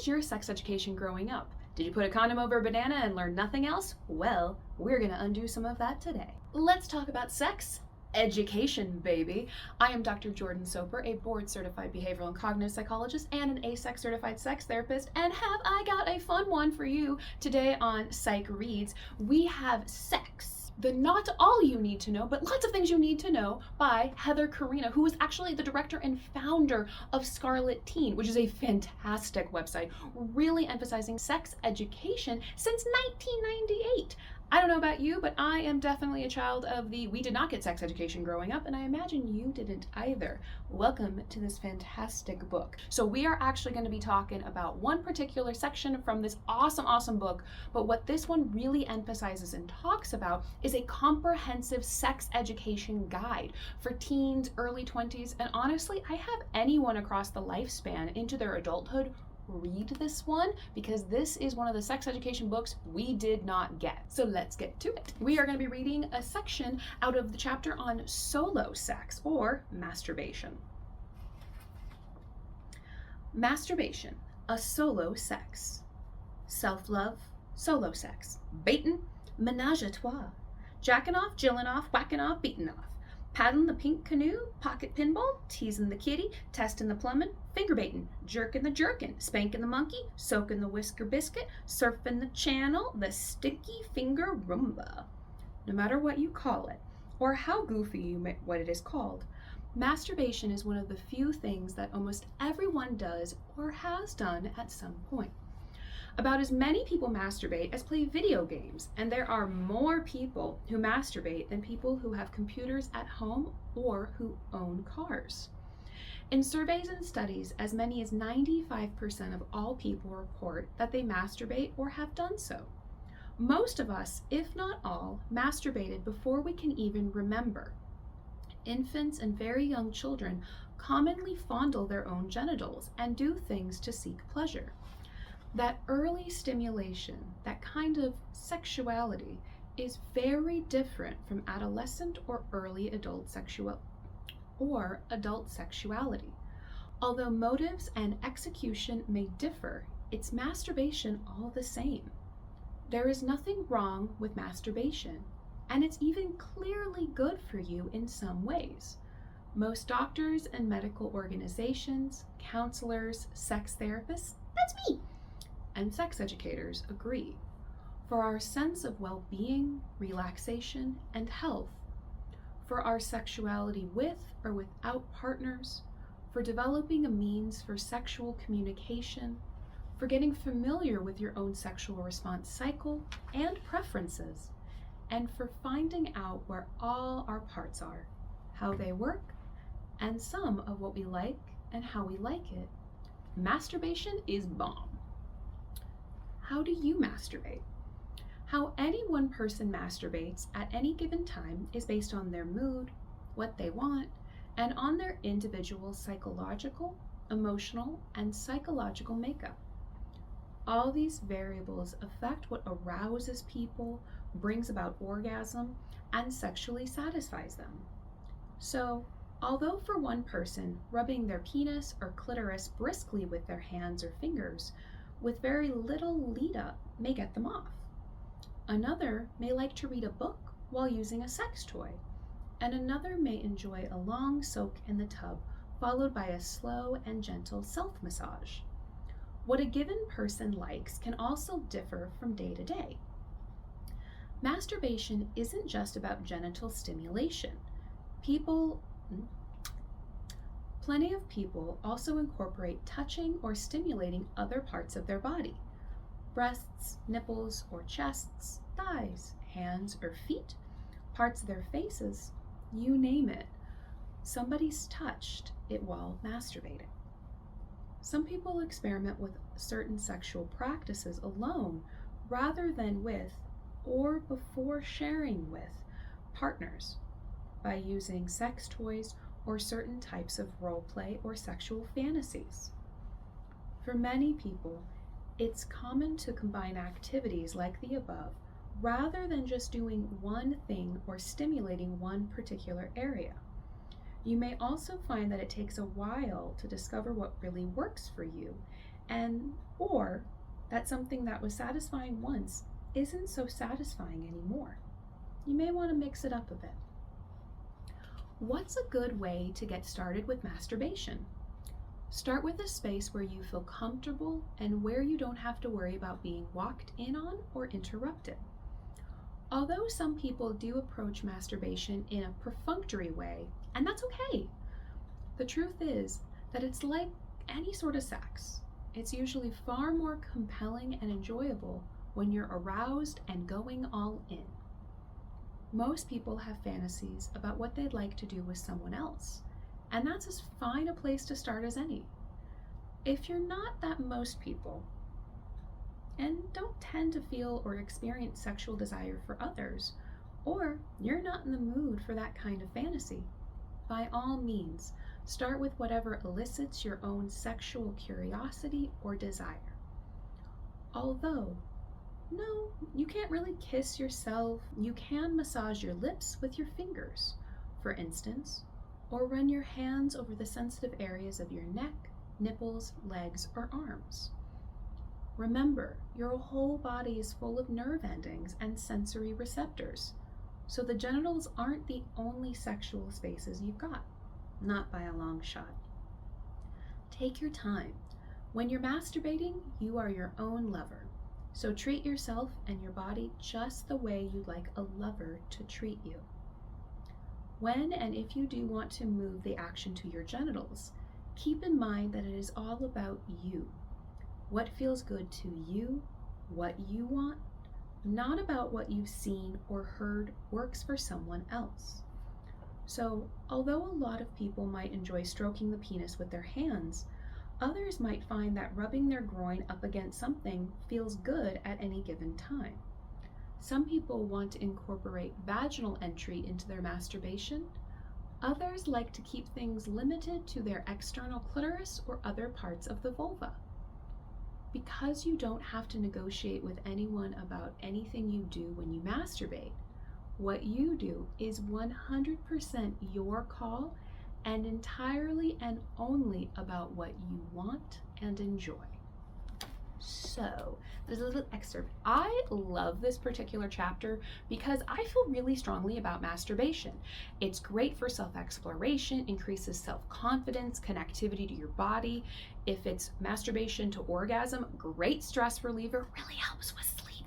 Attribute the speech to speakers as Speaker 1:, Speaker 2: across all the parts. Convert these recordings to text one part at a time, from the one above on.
Speaker 1: was your sex education growing up? Did you put a condom over a banana and learn nothing else? Well, we're gonna undo some of that today. Let's talk about sex education, baby. I am Dr. Jordan Soper, a board-certified behavioral and cognitive psychologist and an S.E.X certified sex therapist, and have I got a fun one for you today on Psych Reads. We have Sex, the not all you need to know, but lots of things you need to know, by Heather Corinna, who is actually the director and founder of Scarleteen, which is a fantastic website, really emphasizing sex education since 1998. I don't know about you, but I am definitely a child of the we did not get sex education growing up, and I imagine you didn't either. Welcome to this fantastic book. So we are actually going to be talking about one particular section from this awesome book, but what this one really emphasizes and talks about is a comprehensive sex education guide for teens, early 20s, and honestly, I have anyone across the lifespan into their adulthood read this one, because this is one of the sex education books we did not get. So let's get to it. We are going to be reading a section out of the chapter on solo sex, or masturbation. Masturbation, a solo sex. Self-love, solo sex. Baitin', menage a trois. Jacking off, jilling off, whacking off, beating off. Paddling the pink canoe, pocket pinball, teasing the kitty, testing the plumbing, finger baiting, jerking the jerkin, spanking the monkey, soaking the whisker biscuit, surfing the channel, the sticky finger Roomba. No matter what you call it, or how goofy what it is called, masturbation is one of the few things that almost everyone does or has done at some point. About as many people masturbate as play video games, and there are more people who masturbate than people who have computers at home or who own cars. In surveys and studies, as many as 95% of all people report that they masturbate or have done so. Most of us, if not all, masturbated before we can even remember. Infants and very young children commonly fondle their own genitals and do things to seek pleasure. That early stimulation, that kind of sexuality, is very different from adolescent or early adult sexuality. Although motives and execution may differ, it's masturbation all the same. There is nothing wrong with masturbation, and it's even clearly good for you in some ways. Most doctors and medical organizations, counselors, sex therapists, that's me, and sex educators agree. For our sense of well-being, relaxation, and health, for our sexuality with or without partners, for developing a means for sexual communication, for getting familiar with your own sexual response cycle and preferences, and for finding out where all our parts are, how they work, and some of what we like and how we like it. Masturbation is bomb. How do you masturbate? How any one person masturbates at any given time is based on their mood, what they want, and on their individual psychological, emotional, and psychological makeup. All these variables affect what arouses people, brings about orgasm, and sexually satisfies them. So, although for one person, rubbing their penis or clitoris briskly with their hands or fingers with very little lead-up may get them off. Another may like to read a book while using a sex toy, and another may enjoy a long soak in the tub, followed by a slow and gentle self-massage. What a given person likes can also differ from day to day. Masturbation isn't just about genital stimulation. Plenty of people also incorporate touching or stimulating other parts of their body. Breasts, nipples or chests, thighs, hands or feet, parts of their faces, you name it. Somebody's touched it while masturbating. Some people experiment with certain sexual practices alone rather than with or before sharing with partners by using sex toys or certain types of role play or sexual fantasies. For many people, it's common to combine activities like the above rather than just doing one thing or stimulating one particular area. You may also find that it takes a while to discover what really works for you and or that something that was satisfying once isn't so satisfying anymore. You may want to mix it up a bit. What's a good way to get started with masturbation? Start with a space where you feel comfortable and where you don't have to worry about being walked in on or interrupted. Although some people do approach masturbation in a perfunctory way, and that's okay, the truth is that it's like any sort of sex. It's usually far more compelling and enjoyable when you're aroused and going all in. Most people have fantasies about what they'd like to do with someone else, and that's as fine a place to start as any. If you're not that most people, and don't tend to feel or experience sexual desire for others, or you're not in the mood for that kind of fantasy, by all means, start with whatever elicits your own sexual curiosity or desire. Although, no, you can't really kiss yourself. You can massage your lips with your fingers, for instance, or run your hands over the sensitive areas of your neck, nipples, legs, or arms. Remember, your whole body is full of nerve endings and sensory receptors, so the genitals aren't the only sexual spaces you've got, not by a long shot. Take your time. When you're masturbating, you are your own lover, so treat yourself and your body just the way you'd like a lover to treat you. When and if you do want to move the action to your genitals, keep in mind that it is all about you. What feels good to you, what you want, not about what you've seen or heard works for someone else. So, although a lot of people might enjoy stroking the penis with their hands, others might find that rubbing their groin up against something feels good at any given time. Some people want to incorporate vaginal entry into their masturbation. Others like to keep things limited to their external clitoris or other parts of the vulva. Because you don't have to negotiate with anyone about anything you do when you masturbate, what you do is 100% your call and entirely and only about what you want and enjoy. So, there's a little excerpt. I love this particular chapter because I feel really strongly about masturbation. It's great for self-exploration, increases self-confidence, connectivity to your body. If it's masturbation to orgasm, great stress reliever, really helps with sleep.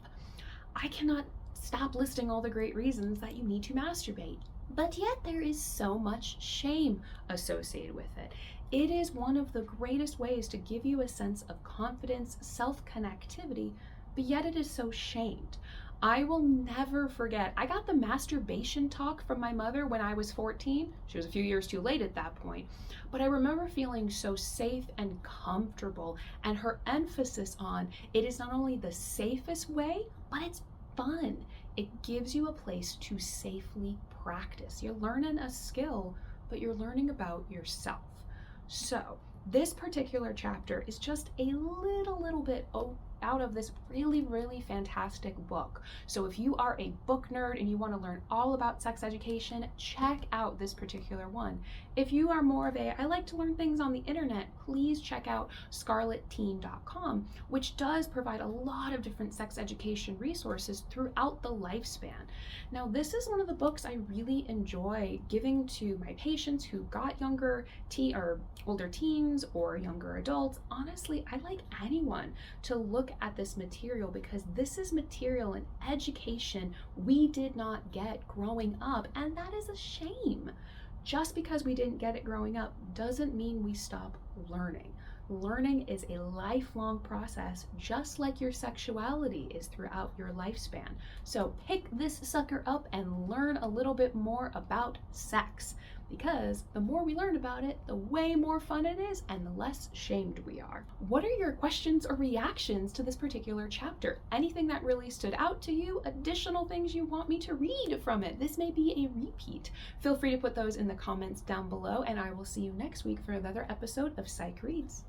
Speaker 1: I cannot stop listing all the great reasons that you need to masturbate. But yet there is so much shame associated with it. It is one of the greatest ways to give you a sense of confidence, self-connectivity, but yet it is so shamed. I will never forget, I got the masturbation talk from my mother when I was 14. She was a few years too late at that point. But I remember feeling so safe and comfortable, and her emphasis on it is not only the safest way, but it's fun. It gives you a place to safely practice. You're learning a skill, but you're learning about yourself. So this particular chapter is just a little bit out of this really fantastic book. So if you are a book nerd and you want to learn all about sex education, check out this particular one. If you are more of I like to learn things on the internet, please check out Scarleteen.com, which does provide a lot of different sex education resources throughout the lifespan. Now, this is one of the books I really enjoy giving to my patients who got younger or older teens or younger adults. Honestly, I like anyone to look at this material because this is material and education we did not get growing up, and that is a shame. Just because we didn't get it growing up doesn't mean we stop learning. Learning is a lifelong process, just like your sexuality is throughout your lifespan. So pick this sucker up and learn a little bit more about sex, because the more we learn about it, the way more fun it is and the less shamed we are. What are your questions or reactions to this particular chapter? Anything that really stood out to you? Additional things you want me to read from it? This may be a repeat. Feel free to put those in the comments down below, and I will see you next week for another episode of Psych Reads.